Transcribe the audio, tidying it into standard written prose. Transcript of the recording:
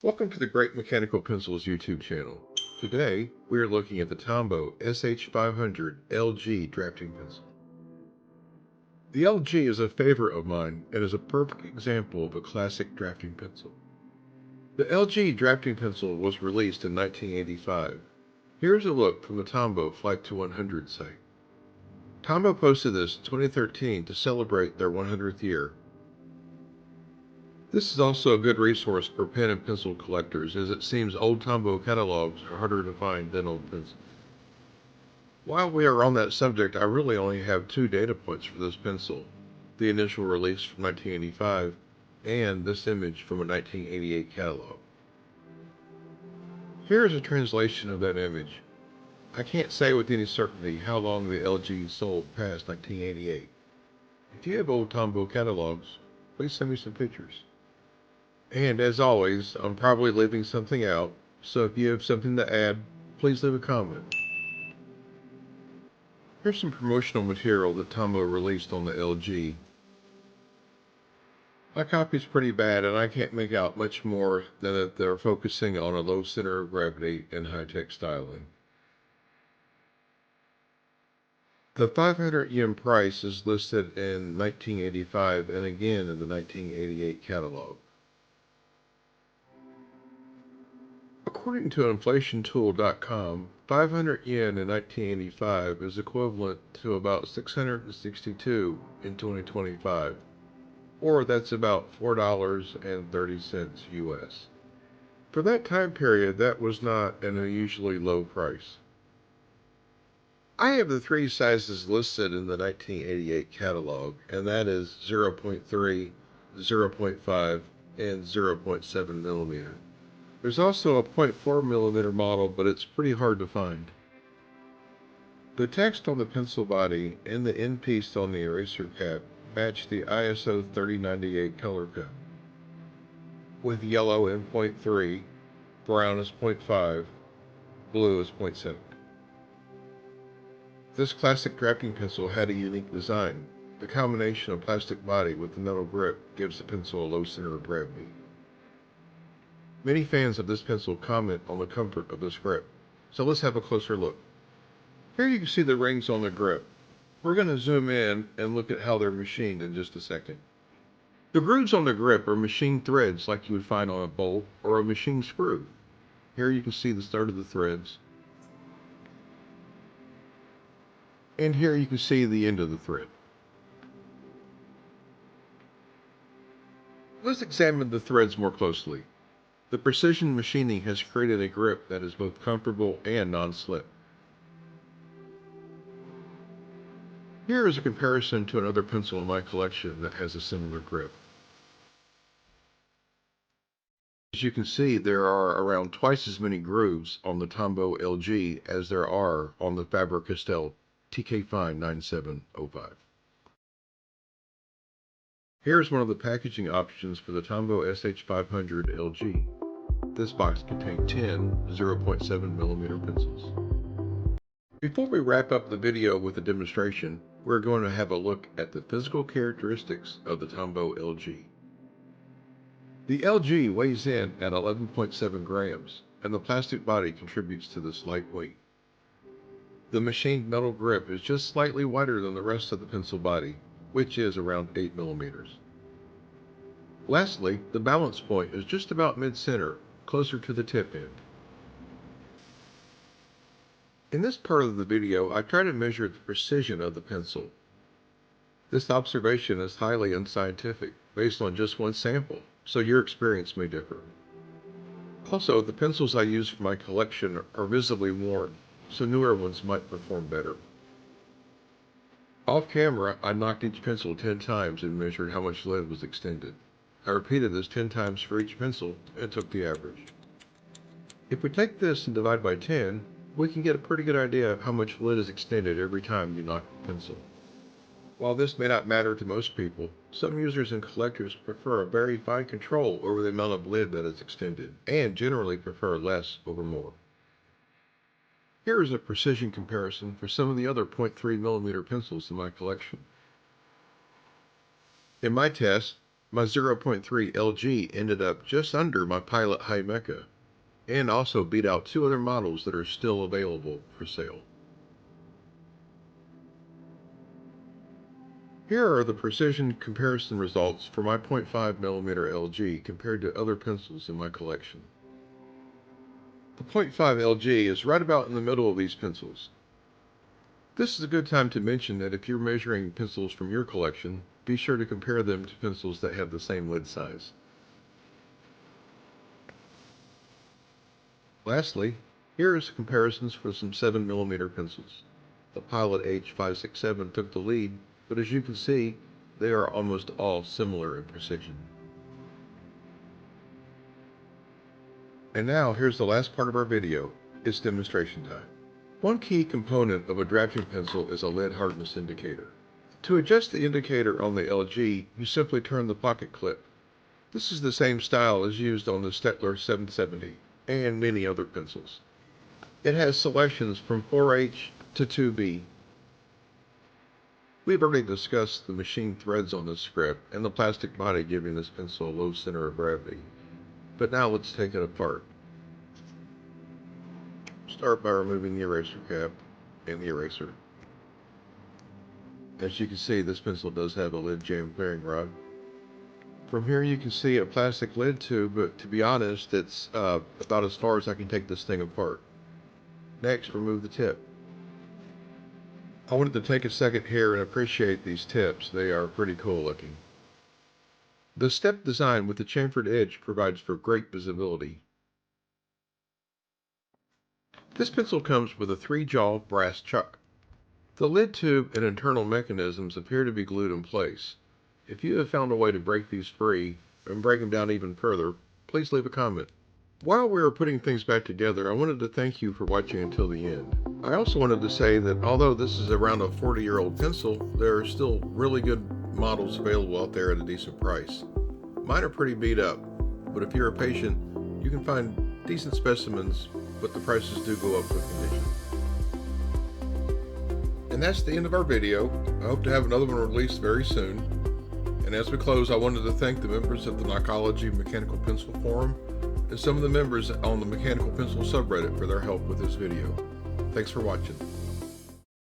Welcome to the Great Mechanical Pencils YouTube channel. Today, we are looking at the Tombow SH-500 LG drafting pencil. The LG is a favorite of mine and is a perfect example of a classic drafting pencil. The LG drafting pencil was released in 1985. Here's a look from the Tombow Flight to 100 site. Tombow posted this in 2013 to celebrate their 100th year. This is also a good resource for pen and pencil collectors, as it seems old Tombow catalogs are harder to find than old pencils. While we are on that subject, I really only have two data points for this pencil: the initial release from 1985 and this image from a 1988 catalog. Here is a translation of that image. I can't say with any certainty how long the LG sold past 1988. If you have old Tombow catalogs, please send me some pictures. And as always, I'm probably leaving something out, so if you have something to add, please leave a comment. Here's some promotional material that Tombow released on the LG. My copy's pretty bad and I can't make out much more than that they're focusing on a low center of gravity and high-tech styling. The 500 yen price is listed in 1985 and again in the 1988 catalog. According to inflationtool.com, 500 yen in 1985 is equivalent to about 662 in 2025, or that's about $4.30 US. For that time period, that was not an unusually low price. I have the three sizes listed in the 1988 catalog, and that is 0.3, 0.5, and 0.7 millimeter. There's also a 0.4 millimeter model, but it's pretty hard to find. The text on the pencil body and the end piece on the eraser cap match the ISO 3098 color code, with yellow in 0.3, brown as 0.5, blue as 0.7. This classic drafting pencil had a unique design. The combination of plastic body with the metal grip gives the pencil a low center of gravity. Many fans of this pencil comment on the comfort of this grip, so let's have a closer look. Here you can see the rings on the grip. We're going to zoom in and look at how they're machined in just a second. The grooves on the grip are machined threads like you would find on a bolt or a machined screw. Here you can see the start of the threads. And here you can see the end of the thread. Let's examine the threads more closely. The precision machining has created a grip that is both comfortable and non-slip. Here is a comparison to another pencil in my collection that has a similar grip. As you can see, there are around twice as many grooves on the Tombow LG as there are on the Faber-Castell TK Fine 9705. Here's one of the packaging options for the Tombow SH-500 LG. This box contained 10 0.7 millimeter pencils. Before we wrap up the video with a demonstration, we're going to have a look at the physical characteristics of the Tombow LG. The LG weighs in at 11.7 grams, and the plastic body contributes to this light weight. The machined metal grip is just slightly wider than the rest of the pencil body, which is around 8 millimeters. Lastly, the balance point is just about mid-center, closer to the tip end. In this part of the video, I try to measure the precision of the pencil. This observation is highly unscientific, based on just one sample, so your experience may differ. Also, the pencils I use for my collection are visibly worn, so newer ones might perform better. Off camera, I knocked each pencil 10 times and measured how much lead was extended. I repeated this 10 times for each pencil and took the average. If we take this and divide by 10, we can get a pretty good idea of how much lead is extended every time you knock the pencil. While this may not matter to most people, some users and collectors prefer a very fine control over the amount of lead that is extended, and generally prefer less over more. Here is a precision comparison for some of the other 0.3 millimeter pencils in my collection. In my test, My 0.3 LG ended up just under my Pilot High Mecha, and also beat out 2 other models that are still available for sale. Here are the precision comparison results for my 0.5mm LG compared to other pencils in my collection. The 0.5 LG is right about in the middle of these pencils. This is a good time to mention that if you're measuring pencils from your collection, be sure to compare them to pencils that have the same lid size. Lastly, here is comparisons for some 7mm pencils. The Pilot H-567 took the lead, but as you can see, they are almost all similar in precision. And now here's the last part of our video. It's demonstration time. One key component of a drafting pencil is a lead hardness indicator. To adjust the indicator on the LG, you simply turn the pocket clip. This is the same style as used on the Staedtler 770 and many other pencils. It has selections from 4H to 2B. We've already discussed the machine threads on this script and the plastic body giving this pencil a low center of gravity. But now let's take it apart. Start by removing the eraser cap and the eraser. As you can see, this pencil does have a lid jam clearing rod. From here you can see a plastic lid tube, but to be honest, it's about as far as I can take this thing apart. Next, remove the tip. I wanted to take a second here and appreciate these tips. They are pretty cool looking. The step design with the chamfered edge provides for great visibility. This pencil comes with a 3-jaw brass chuck. The lid tube and internal mechanisms appear to be glued in place. If you have found a way to break these free and break them down even further, please leave a comment. While we were putting things back together, I wanted to thank you for watching until the end. I also wanted to say that although this is around a 40-year-old pencil, there are still really good models available out there at a decent price. Mine are pretty beat up, but if you're a patient, you can find decent specimens, but the prices do go up with condition. And that's the end of our video. I hope to have another one released very soon. And as we close, I wanted to thank the members of the Knocology Mechanical Pencil Forum and some of the members on the Mechanical Pencil subreddit for their help with this video. Thanks for watching.